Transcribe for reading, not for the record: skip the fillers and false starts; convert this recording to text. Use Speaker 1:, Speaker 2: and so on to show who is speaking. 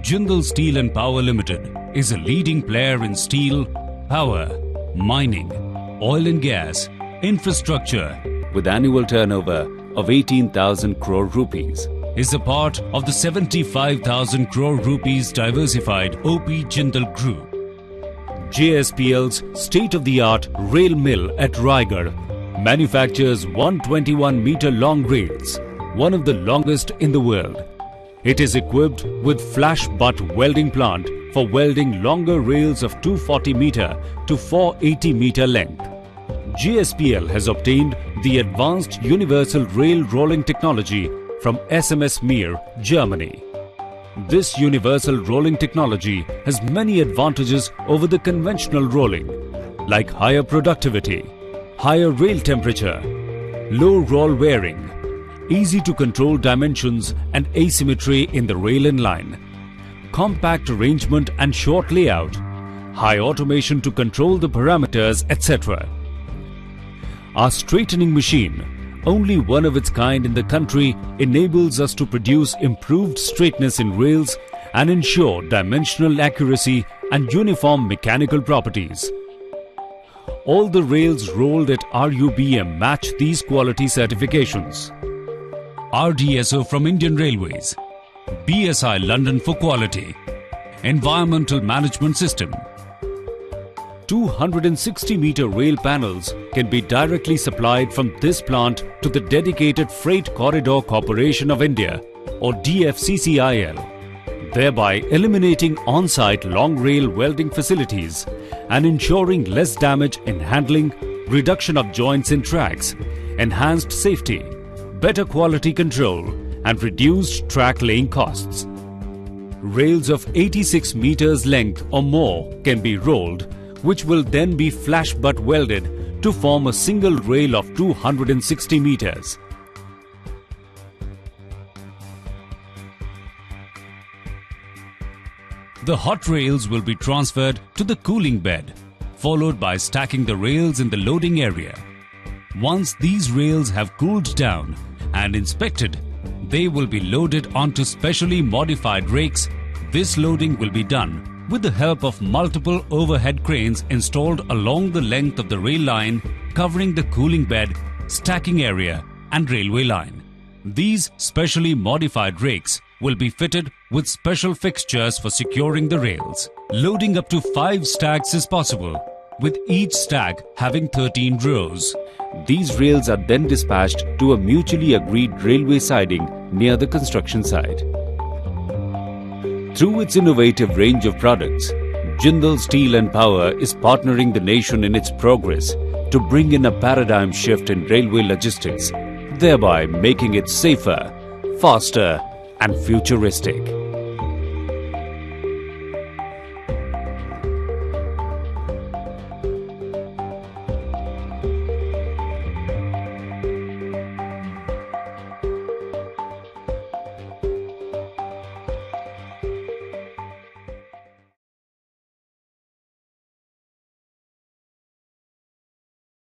Speaker 1: Jindal Steel and Power Limited is a leading player in steel, power, mining, oil and gas, infrastructure with annual turnover of 18,000 crore rupees. Is a part of the 75,000 crore rupees diversified OP Jindal Group. JSPL's state-of-the-art rail mill at Raigad manufactures 121-meter long rails, one of the longest in the world. It is equipped with flash butt welding plant for welding longer rails of 240-meter to 480-meter length. JSPL has obtained the Advanced Universal Rail Rolling Technology from SMS Mir, Germany. This universal rolling technology has many advantages over the conventional rolling, like higher productivity, higher rail temperature, low roll wearing, easy to control dimensions and asymmetry in the rail and line, compact arrangement and short layout, high automation to control the parameters, etc. Our straightening machine, only one of its kind in the country, enables us to produce improved straightness in rails and ensure dimensional accuracy and uniform mechanical properties. All the rails rolled at RUBM match these quality certifications. RDSO from Indian Railways, BSI London for quality, Environmental Management System. 260-meter rail panels can be directly supplied from this plant to the dedicated Freight Corridor Corporation of India or DFCCIL, thereby eliminating on-site long rail welding facilities and ensuring less damage in handling, reduction of joints in tracks, enhanced safety, better quality control and reduced track laying costs. Rails of 86 meters length or more can be rolled, which will then be flash butt welded to form a single rail of 260 meters. The hot rails will be transferred to the cooling bed, followed by stacking the rails in the loading area. Once these rails have cooled down and inspected, they will be loaded onto specially modified rakes. This loading will be done with the help of multiple overhead cranes installed along the length of the rail line, covering the cooling bed, stacking area and railway line. These specially modified rakes will be fitted with special fixtures for securing the rails. Loading up to 5 stacks is possible, with each stack having 13 rows. These rails are then dispatched to a mutually agreed railway siding near the construction site. Through its innovative range of products, Jindal Steel and Power is partnering the nation in its progress to bring in a paradigm shift in railway logistics, thereby making it safer, faster and futuristic.